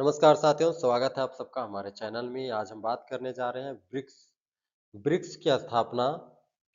नमस्कार साथियों, स्वागत है आप सबका हमारे चैनल में। आज हम बात करने जा रहे हैं ब्रिक्स। ब्रिक्स की स्थापना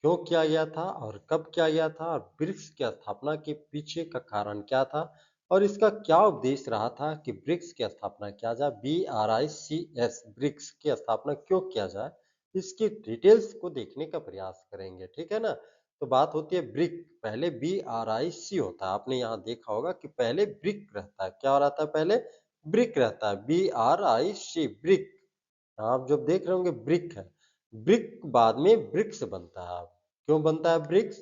क्यों किया गया था और कब किया गया था और ब्रिक्स की स्थापना के पीछे का कारण क्या था और इसका क्या उद्देश्य रहा था कि ब्रिक्स की स्थापना किया जाए। BRICS ब्रिक्स की स्थापना क्यों किया जाए, इसकी डिटेल्स को देखने का प्रयास करेंगे, ठीक है ना। तो बात होती है ब्रिक, पहले BRIC होता है। आपने यहाँ देखा होगा कि पहले ब्रिक रहता है। क्या रहता है पहले? ब्रिक रहता है। BRIC brick. आप जब देख रहे होंगे ब्रिक है, ब्रिक बाद में ब्रिक्स बनता है। क्यों बनता है ब्रिक्स,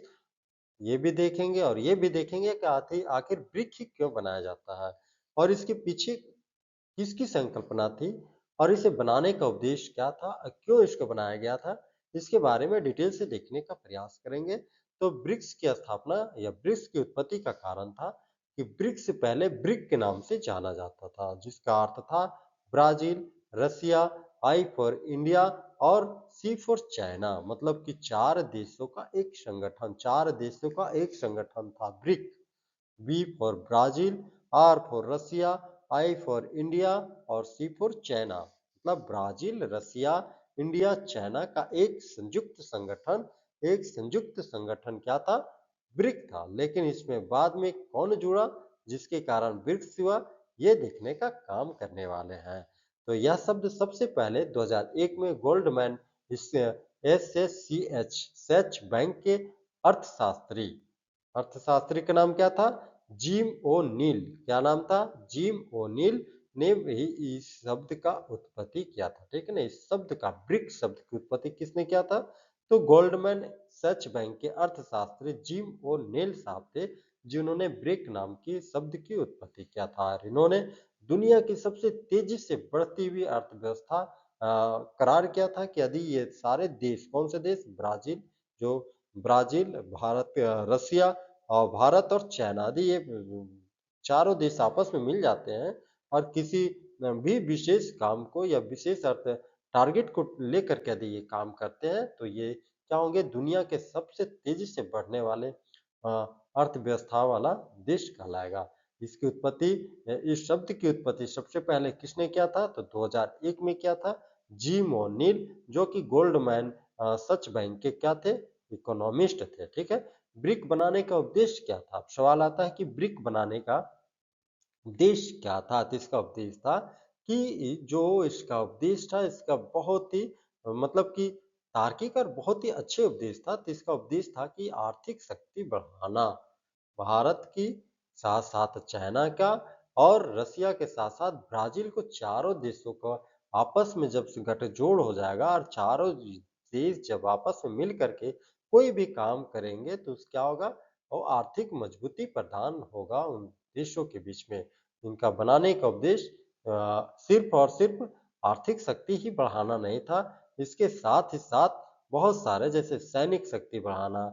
ये भी देखेंगे और ये भी देखेंगे कि आखिर ब्रिक ही क्यों बनाया जाता है और इसके पीछे किसकी संकल्पना थी और इसे बनाने का उद्देश्य क्या था और क्यों इसको बनाया गया था, इसके बारे में डिटेल से देखने का प्रयास करेंगे। तो ब्रिक्स की स्थापना या ब्रिक्स की उत्पत्ति का कारण था कि ब्रिक्स से पहले ब्रिक के नाम से जाना जाता था, जिसका अर्थ था Brazil, Russia, I for India और सी फॉर चाइना। मतलब कि चार देशों का एक संगठन, चार देशों का एक संगठन था BRIC. B for Brazil, R for Russia, I for India और सी फॉर चाइना। मतलब ब्राजील, रसिया, इंडिया, चाइना का एक संयुक्त संगठन क्या था? ब्रिक था। लेकिन इसमें बाद में कौन जुड़ा जिसके कारण ब्रिक्स हुआ, ये देखने का काम करने वाले हैं। तो यह शब्द सबसे पहले 2001 में गोल्डमैन इस SSCH सैच बैंक के अर्थशास्त्री अर्थशास्त्री का नाम क्या था? जिम ओ नील। क्या नाम था? जिम ओ नील ने ही इस शब्द का उत्पत्ति किया था, ठीक है ना। इस शब्द का, ब्रिक शब्द की उत्पत्ति किसने किया था? तो गोल्डमैन सच बैंक के अर्थशास्त्री जिम ओ नील साहब थे, जिन्होंने ब्रिक नाम की शब्द की उत्पत्ति किया था। और इन्होंने दुनिया की सबसे तेजी से बढ़ती हुई अर्थव्यवस्था करार किया था कि यदि ये सारे देश, कौन से देश? ब्राजील, जो ब्राजील, भारत, रसिया और भारत और चाइना, यदि ये चारों देश आपस में मिल जाते हैं और किसी भी विशेष काम को या विशेष अर्थ टारगेट को लेकर के यदि ये काम करते हैं, तो ये क्या होंगे? दुनिया के सबसे तेजी से बढ़ने वाले अर्थव्यवस्था वाला देश कहलाएगा। इसकी उत्पत्ति, इस शब्द की उत्पत्ति सबसे पहले किसने किया था? तो 2001 में किया था जिम ओ'नील, जो कि गोल्डमैन सच बैंक के क्या थे? इकोनॉमिस्ट थे, ठीक है। ब्रिक बनाने का उद्देश्य क्या था? अब सवाल आता है कि ब्रिक बनाने का उद्देश्य क्या था? तो इसका उद्देश्य था कि जो इसका उद्देश्य था, इसका बहुत ही मतलब कि तार्किक और बहुत ही अच्छे उद्देश्य था। तो इसका उद्देश्य था कि आर्थिक शक्ति बढ़ाना, भारत की साथ-साथ चाइना का और रसिया के साथ-साथ ब्राज़ील को, चारों देशों को आपस में जब से गठजोड़ हो जाएगा और चारों देश जब आपस में मिल कर के कोई भी काम करेंगे, तो उस क्या होगा? वो आर्थिक मजबूती प्रदान होगा उन देशों के बीच में। इनका बनाने का उद्देश्य सिर्फ़ और सिर्फ़ आर्थिक शक्ति ही बढ़ाना नहीं था, इसके साथ ही साथ बहुत सारे, जैसे सैनिक शक्ति बढ़ाना,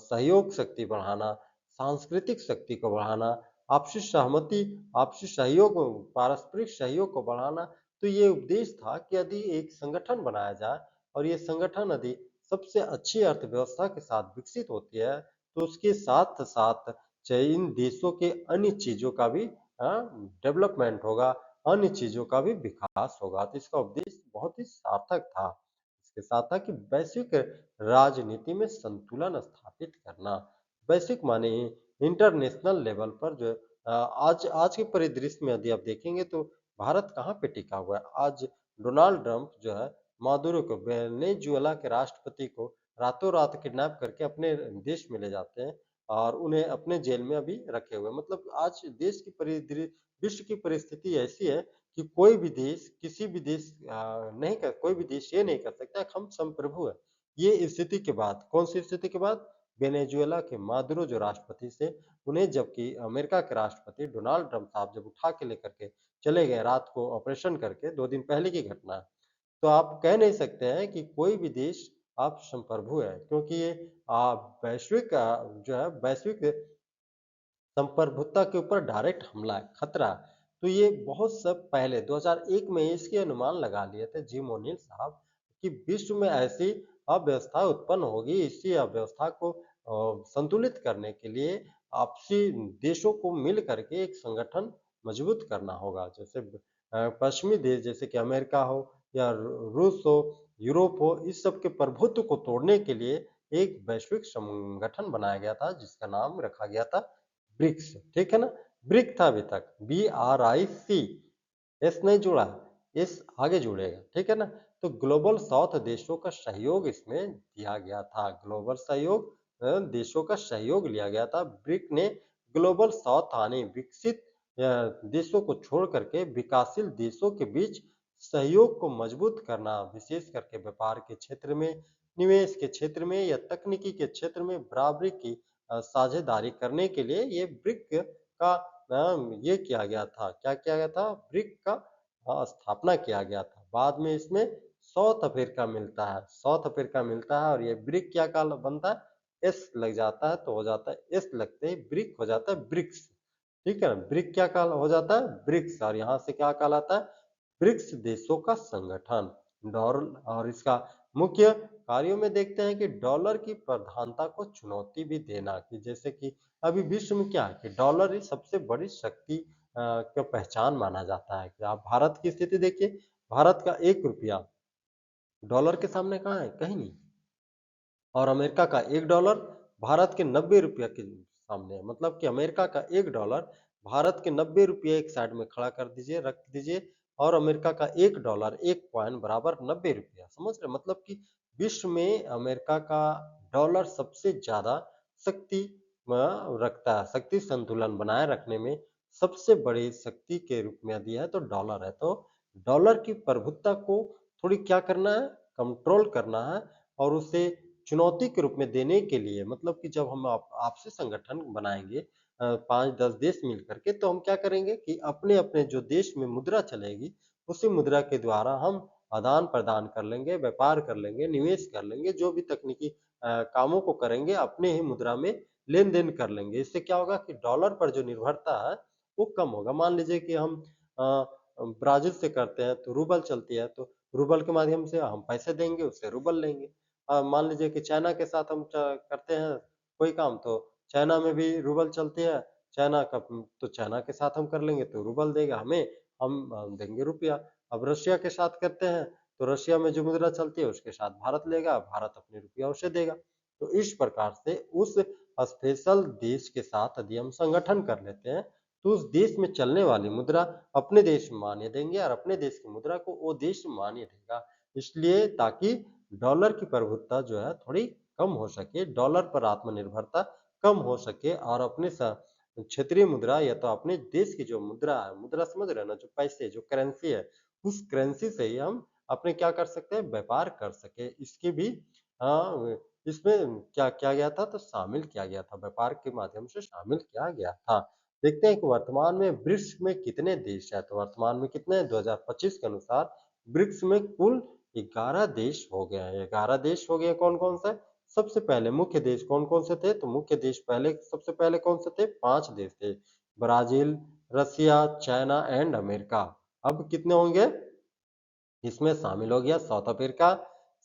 सहयोग शक्ति बढ़ाना, सांस्कृतिक शक्ति को बढ़ाना, आपसी सहमति, आपसी सहयोग, पारस्परिक सहयोग को बढ़ाना। तो ये उद्देश्य था कि यदि एक संगठन बनाया जाए और ये संगठन यदि सबसे अच्छी अर्थव्यवस्था के साथ विकसित होती है, तो उसके साथ-साथ चाहे इन देशों के अन्य चीज़ों का भी डेवलपमेंट होगा, अन्य चीज़ों का भी विकास होगा। तो इसका उद्देश्य बहुत ही सार्थक था। इसके साथ था कि वैश्विक राजनीति में संतुलन स्थापित करना। वैश्विक माने इंटरनेशनल लेवल पर जो आज आज के परिदृश्य में यदि आप देखेंगे, तो भारत कहाँ पे टिका हुआ है? आज डोनाल्ड ट्रंप जो है, मादुरो को, वेनेजुएला के राष्ट्रपति को रातों-रात किडनैप करके अपने देश में ले जाते हैं और उन्हें अपने जेल में अभी रखे हुए हैं। मतलब आज देश की विश्व की परिस्थिति ऐसी है कि कोई भी देश, किसी भी देश नहीं कर कोई भी देश ये नहीं कर सकता कि हम संप्रभु हैं। ये स्थिति के बाद, कौन-सी स्थिति के बाद? वेनेजुएला के मादुरो जो राष्ट्रपति थे, उन्हें, जबकि अमेरिका के राष्ट्रपति डोनाल्ड ट्रंप साहब जब उठा के लेकर के चले गए रात को ऑपरेशन करके, 2 दिन पहले की घटना है। तो आप कह नहीं सकते हैं कि कोई भी देश आप संप्रभु है, क्योंकि ये वैश्विक जो है, वैश्विक संप्रभुता के ऊपर डायरेक्ट हमला है, खतरा है। तो ये बहुत सब पहले 2001 में इसके अनुमान लगा लिए थे जिम ओ'नील साहब कि विश्व में ऐसी अव्यवस्था उत्पन्न होगी। इसी अव्यवस्था को संतुलित करने के लिए आपसी देशों को मिल करके एक संगठन मजबूत करना होगा। जैसे पश्चिमी देश जैसे कि अमेरिका हो या रूस हो, यूरोप हो, इस सब के प्रभुत्व को तोड़ने के लिए एक वैश्विक संगठन बनाया गया था जिसका नाम रखा गया था ब्रिक्स, ठीक है ना? ब्रिक था अभी तक, BRIC, एस नहीं जुड़ा, एस आगे जुड़ेगा, ठीक है ना? तो ग्लोबल साउथ देशों का सहयोग इसमें दिया गया था। ग्लोबल सहयोग देशों का सहयोग लिया गया था। ब्रिक ने ग्लोबल साउथ यानी विकसित देशों को छोड़ करके विकासशील देशों के बीच सहयोग को मजबूत करना, विशेष करके व्यापार के क्षेत्र में, निवेश के क्षेत्र में या तकनीकी के क्षेत्र में बराबरी की साझेदारी करने के लिए ये ब्रिक का ये किया गया था। क्या किया गया था? ब्रिक का स्थापना किया गया था। बाद में इसमें साउथ अफ्रीका मिलता है, साउथ अफ्रीका मिलता है और ये ब्रिक क्या काल बनता है? एस लग जाता है तो हो जाता है, एस लगते ही ब्रिक हो जाता है ब्रिक्स, ठीक है ना? ब्रिक क्या काल हो जाता है? ब्रिक्स, और यहाँ से क्या कहलाता है? ब्रिक्स देशों का संगठन। डॉलर और इसका मुख्य कार्यों में देखते हैं कि डॉलर की प्रधानता को चुनौती भी देना, कि जैसे कि अभी विश्व में क्या है कि डॉलर ही सबसे बड़ी शक्ति का पहचान माना जाता है। कि आप भारत की स्थिति देखिए, भारत का 1 रुपया डॉलर के सामने कहाँ है? कहीं नहीं। और अमेरिका का 1 डॉलर भारत के 90 रुपया के सामने है। मतलब कि अमेरिका का 1 डॉलर भारत के 90 रुपये एक साइड में खड़ा कर दीजिए, रख दीजिए, और अमेरिका का 1 डॉलर 1 कॉइन बराबर 90 रुपया। समझ रहे हैं? मतलब कि विश्व में अमेरिका का डॉलर सबसे ज़्यादा शक्ति रखता है। शक्ति संतुलन बनाए रखने में सबसे बड़ी शक्ति के रूप में यदि है तो डॉलर है। तो डॉलर की प्रभुत्ता को थोड़ी क्या करना है? कंट्रोल करना है, और उसे चुनौती के रूप में देने के लिए, मतलब कि जब हम आपसी संगठन बनाएंगे 5-10 देश मिल करके, तो हम क्या करेंगे कि अपने-अपने जो देश में मुद्रा चलेगी, उसी मुद्रा के द्वारा हम आदान-प्रदान कर लेंगे, व्यापार कर लेंगे, निवेश कर लेंगे, जो भी तकनीकी कामों को करेंगे अपने ही मुद्रा में लेन-देन कर लेंगे। इससे क्या होगा कि डॉलर पर जो निर्भरता है वो कम होगा। मान लीजिए कि हम ब्राज़ील से करते हैं तो रूबल चलती है, तो रूबल के माध्यम से हम पैसे देंगे, उससे रूबल लेंगे। मान लीजिए कि चाइना के साथ हम करते हैं कोई काम, तो चाइना में भी रूबल चलती है, चाइना का तो चाइना के साथ हम कर लेंगे तो रूबल देगा हमें, हम देंगे रुपया। अब रशिया के साथ करते हैं तो रशिया में जो मुद्रा चलती है उसके साथ भारत लेगा, भारत अपने रुपया उसे देगा। तो इस प्रकार से उस स्पेशल देश के साथ यदि हम संगठन कर लेते हैं तो उस देश में चलने वाली मुद्रा अपने देश में मान्य देंगे और अपने देश की मुद्रा को वो देश मान्य देगा। इसलिए ताकि डॉलर की प्रभुत्ता जो है थोड़ी कम हो सके, डॉलर पर आत्मनिर्भरता कम हो सके, और अपने क्षेत्रीय मुद्रा या तो अपने देश की जो मुद्रा है, मुद्रा समझ रहे हैं ना, जो पैसे, जो करेंसी है, उस करेंसी से ही हम अपने क्या कर सकते हैं? व्यापार कर सके। इसकी भी इसमें क्या किया गया था? तो शामिल किया गया था, व्यापार के माध्यम से शामिल किया गया था। देखते हैं कि वर्तमान में ब्रिक्स में कितने देश हैं? तो वर्तमान में कितने हैं? 2025 के अनुसार ब्रिक्स में कुल 11 देश हो गए हैं। 11 देश हो गए, कौन-कौन से? सबसे पहले मुख्य देश कौन-कौन से थे? तो मुख्य देश पहले सबसे पहले कौन से थे? 5 देश थे। Brazil, Russia, China and America. अब कितने होंगे? इसमें शामिल हो गया साउथ अफ्रीका,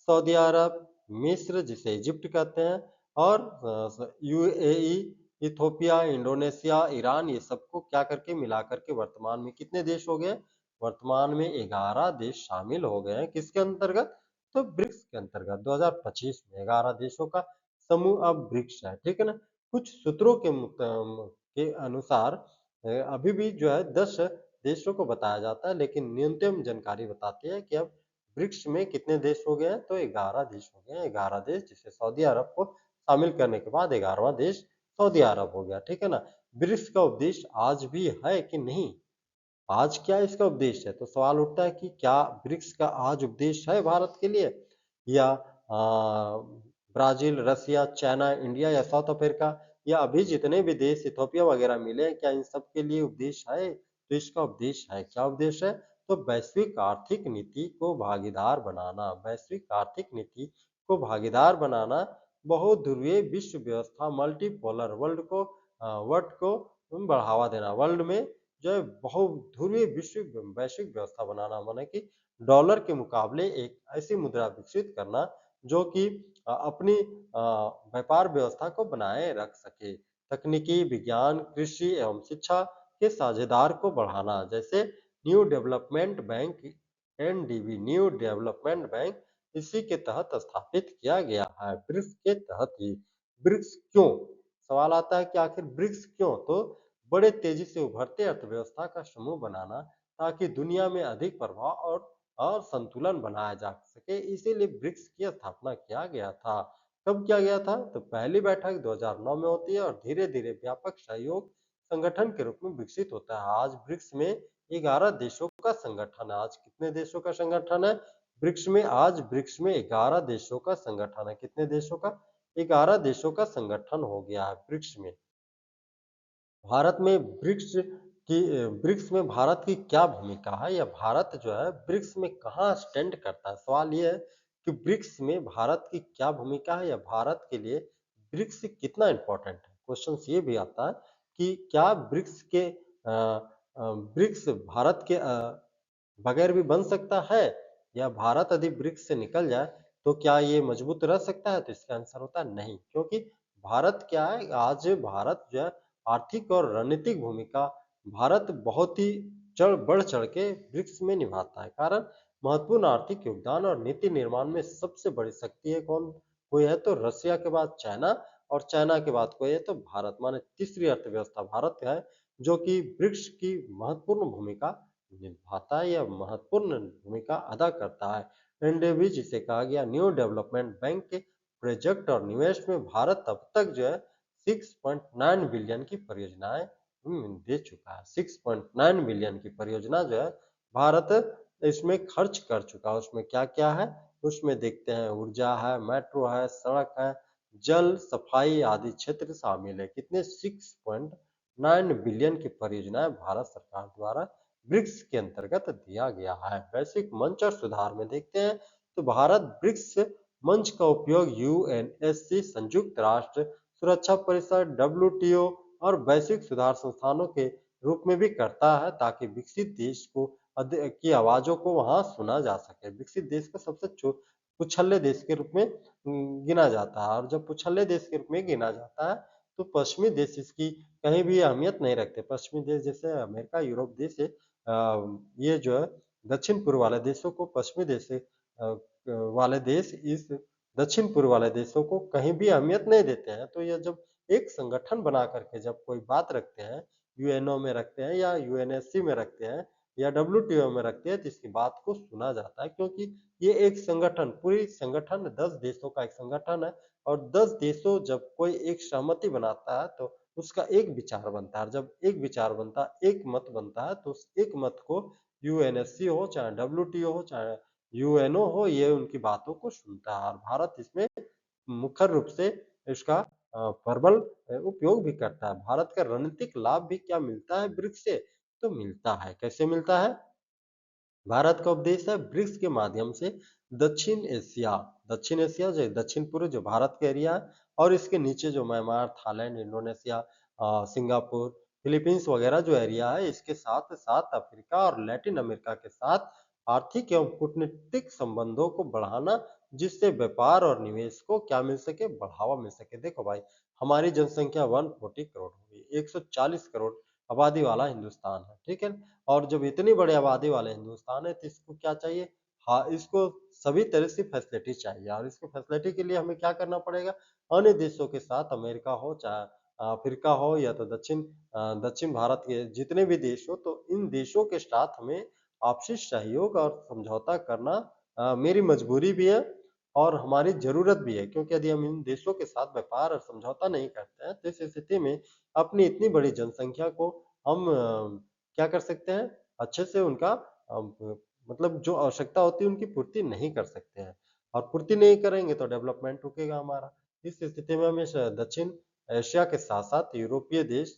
सऊदी अरब, मिस्र जिसे इजिप्ट कहते हैं, और यूएई, इथोपिया, इंडोनेशिया, ईरान, ये सबको क्या करके मिला करके वर्तमान में कितने देश हो गए? वर्तमान में 11 देश शामिल हो गए हैं। किसके अंतर्गत? तो ब्रिक्स के अंतर्गत। 2025 में 11 देशों का समूह अब ब्रिक्स है, ठीक है ना? कुछ सूत्रों के अनुसार अभी भी जो है 10 देशों को बताया जाता है, लेकिन न्यूनतम जानकारी बताती है कि अब ब्रिक्स में कितने देश हो गए हैं? तो 11 देश हो गए हैं। 11 देश, जिसे सऊदी अरब को शामिल करने के बाद 11वां देश सऊदी अरब हो गया, ठीक है ना? ब्रिक्स का उद्देश्य आज भी है कि नहीं? आज क्या इसका उद्देश्य है? तो सवाल उठता है कि क्या ब्रिक्स का आज उद्देश्य है भारत के लिए, या ब्राजील, रसिया, चाइना, इंडिया या साउथ अफ्रीका, या अभी जितने भी देश इथोपिया वगैरह मिले, क्या इन सब के लिए उद्देश्य है? तो इसका उद्देश्य है, क्या उद्देश्य है? तो वैश्विक आर्थिक नीति को भागीदार बनाना, वैश्विक आर्थिक नीति को भागीदार बनाना, बहुध्रुवीय विश्व व्यवस्था, मल्टीपोलर वर्ल्ड को बढ़ावा देना, वर्ल्ड में जो है बहुध्रुवीय विश्व वैश्विक व्यवस्था बनाना, माने कि डॉलर के मुकाबले एक ऐसी मुद्रा विकसित करना जो कि अपनी व्यापार व्यवस्था को बनाए रख सके। तकनीकी, विज्ञान, कृषि एवं शिक्षा के साझेदार को बढ़ाना, जैसे new development bank NDB, new development bank इसी के तहत स्थापित किया गया है, ब्रिक्स के तहत ही। ब्रिक्स क्यों? सवाल आता है कि आखिर ब्रिक्स क्यों? तो बड़े तेजी से उभरते अर्थव्यवस्था का समूह बनाना, ताकि दुनिया में अधिक प्रभाव और संतुलन बनाया जा सके, इसीलिए ब्रिक्स की स्थापना किया गया था। कब किया गया था? तो पहली बैठक 2009 में होती है और धीरे-धीरे व्यापक सहयोग संगठन के रूप में विकसित होता है। आज ब्रिक्स में 11 देशों का संगठन है। आज कितने देशों का संगठन है? ब्रिक्स में 11 देशों का संगठन है। कितने देशों का? 11 देशों का संगठन हो गया है ब्रिक्स में। भारत में ब्रिक्स में भारत की क्या भूमिका है, या भारत जो है ब्रिक्स में कहाँ स्टैंड करता है? सवाल ये है कि ब्रिक्स में भारत की क्या भूमिका है, या भारत के लिए ब्रिक्स कितना इम्पोर्टेंट है? क्वेश्चन ये भी आता है कि क्या ब्रिक्स भारत के बगैर भी बन सकता है, या भारत यदि ब्रिक्स से निकल जाए तो क्या ये मजबूत रह सकता है? तो इसका आंसर होता है नहीं, क्योंकि भारत क्या है, आज भारत जो है आर्थिक और रणनीतिक भूमिका भारत बहुत ही बढ़ चढ़ के ब्रिक्स में निभाता है। कारण महत्वपूर्ण आर्थिक योगदान और नीति निर्माण में सबसे बड़ी शक्ति है कौन? कोई है तो रसिया के बाद चाइना, और चाइना के बाद कोई है तो भारत, माने तीसरी अर्थव्यवस्था भारत है, जो कि ब्रिक्स की महत्वपूर्ण भूमिका निभाता है या महत्वपूर्ण भूमिका अदा करता है। एनडीबी जिसे कहा गया न्यू डेवलपमेंट बैंक के प्रोजेक्ट और निवेश में भारत अब तक जो है 6.9 बिलियन की परियोजनाएं दे चुका है। 6.9 बिलियन की परियोजना जो है भारत इसमें खर्च कर चुका है। उसमें क्या क्या है? उसमें देखते हैं, ऊर्जा है, मेट्रो है, सड़क है, जल सफाई आदि क्षेत्र शामिल है। कितने? 6.9 बिलियन की परियोजनाएं भारत सरकार द्वारा ब्रिक्स के अंतर्गत दिया गया है। वैश्विक मंच और सुधार में देखते हैं तो भारत ब्रिक्स मंच का उपयोग यूएनएससी, संयुक्त राष्ट्र सुरक्षा परिषद, डब्ल्यूटीओ और वैश्विक सुधार संस्थानों के रूप में भी करता है, ताकि विकसित देश की आवाजों को वहां सुना जा सके। विकसित देश को सबसे पिछड़े देश के रूप में गिना जाता है, और जब पिछड़े देश के रूप में गिना जाता है तो पश्चिमी देश इसकी कहीं भी अहमियत नहीं रखते। पश्चिमी देश जैसे अमेरिका, यूरोप देश है, ये जो है दक्षिण पूर्व वाले देशों को, पश्चिमी देश से वाले देश इस दक्षिण पूर्व वाले देशों को कहीं भी अहमियत नहीं देते हैं। तो ये जब एक संगठन बना करके जब कोई बात रखते हैं, यूएनओ में रखते हैं या यूएनएससी में रखते हैं या डब्ल्यूटीओ में रखते हैं, तो इसकी बात को सुना जाता है, क्योंकि ये एक संगठन, पूरी संगठन 10 देशों का एक संगठन है, और 10 देशों जब कोई एक सहमति बनाता है तो उसका एक विचार बनता है। जब एक विचार बनता है, एक मत बनता है, तो उस एक मत को यूएनएससी हो, चाहे डब्ल्यूटीओ हो, चाहे यूएनओ हो, ये उनकी बातों को सुनता है, और भारत इसमें मुख्य रूप से इसका प्रबल उपयोग भी करता है। भारत का रणनीतिक लाभ भी क्या मिलता है ब्रिक्स से? तो मिलता है। कैसे मिलता है? भारत का उपदेश है ब्रिक्स के माध्यम से दक्षिण एशिया जो दक्षिण पूर्व जो भारत का एरिया है, और इसके नीचे जो Myanmar, Thailand, Indonesia, Singapore, Philippines वगैरह जो एरिया है, इसके साथ साथ अफ्रीका और लैटिन अमेरिका के साथ आर्थिक एवं कूटनीतिक संबंधों को बढ़ाना, जिससे व्यापार और निवेश को क्या मिल सके? बढ़ावा मिल सके। देखो भाई, हमारी जनसंख्या 140 करोड़ होगी, 140 करोड़ आबादी वाला हिंदुस्तान है, ठीक है। और जब इतनी बड़ी आबादी वाले हिंदुस्तान है तो इसको क्या चाहिए? हाँ, इसको सभी तरह से फैसिलिटी चाहिए, और इसको फैसिलिटी के लिए हमें क्या करना पड़ेगा? अन्य देशों के साथ, अमेरिका हो चाहे अफ्रीका हो, या तो दक्षिण भारत के जितने भी देश हो, तो इन देशों के साथ हमें आपसी सहयोग और समझौता करना मेरी मजबूरी भी है और हमारी जरूरत भी है, क्योंकि यदि हम इन देशों के साथ व्यापार और समझौता नहीं करते हैं तो इस स्थिति में अपनी इतनी बड़ी जनसंख्या को हम क्या कर सकते हैं? अच्छे से उनका मतलब जो आवश्यकता होती है उनकी पूर्ति नहीं कर सकते हैं, और पूर्ति नहीं करेंगे तो डेवलपमेंट रुकेगा हमारा। इस स्थिति में हमें दक्षिण एशिया के साथ-साथ यूरोपीय देश,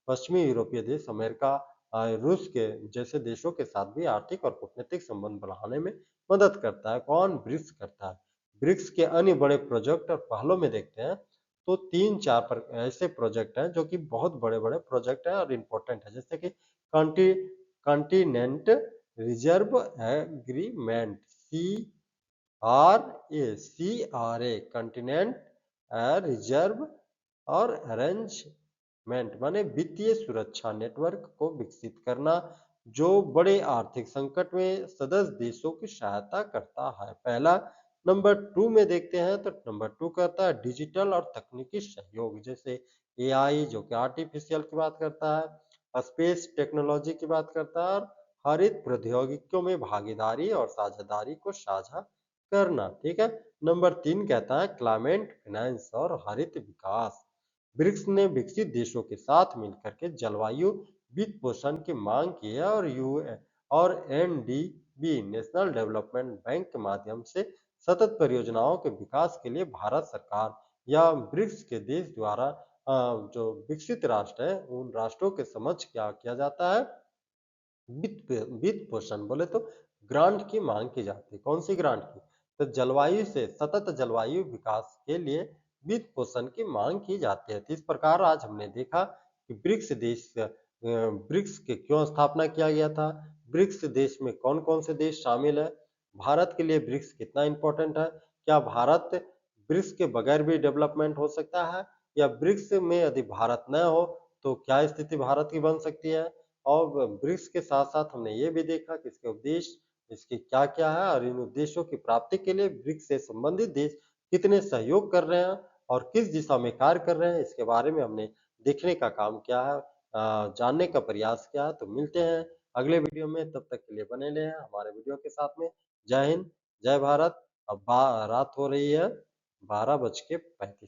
पश्चिमी यूरोपीय देश, अमेरिका, रूस के जैसे देशों के साथ भी आर्थिक और कूटनीतिक संबंध बढ़ाने में मदद करता है। कौन? ब्रिक्स करता है। ब्रिक्स के अन्य बड़े प्रोजेक्ट और पहलों में देखते हैं तो 3-4 ऐसे प्रोजेक्ट हैं जो कि बहुत बड़े-बड़े प्रोजेक्ट हैं और इम्पोर्टेंट है, जैसे कि continent reserve agreement, CRA, continent reserve और अरेंज माने वित्तीय सुरक्षा नेटवर्क को विकसित करना, जो बड़े आर्थिक संकट में सदस्य देशों की सहायता करता है। पहला। नंबर टू में देखते हैं तो नंबर टू करता है डिजिटल और तकनीकी सहयोग, जैसे एआई जो कि आर्टिफिशियल की बात करता है, स्पेस टेक्नोलॉजी की बात करता है, और हरित प्रौद्योगिकियों में भागीदारी और साझेदारी को साझा करना। ठीक है। नंबर तीन कहता है क्लाइमेट फाइनेंस और हरित विकास। ब्रिक्स ने विकसित देशों के साथ मिलकर के जलवायु वित्त पोषण की मांग की है, और एनडीबी नेशनल डेवलपमेंट बैंक के माध्यम से सतत परियोजनाओं के विकास के लिए भारत सरकार या ब्रिक्स के देश द्वारा जो विकसित राष्ट्र है उन राष्ट्रों के समक्ष क्या किया जाता है, वित्त वित्त पोषण बोले तो ग्रांट की मांग की जाती है। कौन सी ग्रांट की? तो जलवायु से सतत जलवायु विकास के लिए वित्त पोषण की मांग की जाती है। तो इस प्रकार आज हमने देखा कि ब्रिक्स के क्यों स्थापना किया गया था, ब्रिक्स देश में कौन कौन से देश शामिल है, भारत के लिए ब्रिक्स कितना इंपॉर्टेंट है, क्या भारत ब्रिक्स के बगैर भी डेवलपमेंट हो सकता है, या ब्रिक्स में यदि भारत न हो तो क्या स्थिति भारत की बन सकती है। और ब्रिक्स के साथ-साथ हमने ये भी देखा कि इसके उद्देश्य, इसके क्या-क्या है, और इन उद्देश्यों की प्राप्ति के लिए ब्रिक्स से संबंधित देश कितने सहयोग कर रहे हैं और किस दिशा में कार्य कर रहे हैं, इसके बारे में हमने देखने का काम किया है, जानने का प्रयास किया है। तो मिलते हैं अगले वीडियो में, तब तक के लिए बने रहे हमारे वीडियो के साथ में। जय हिंद, जय भारत। अब रात हो रही है 12:35।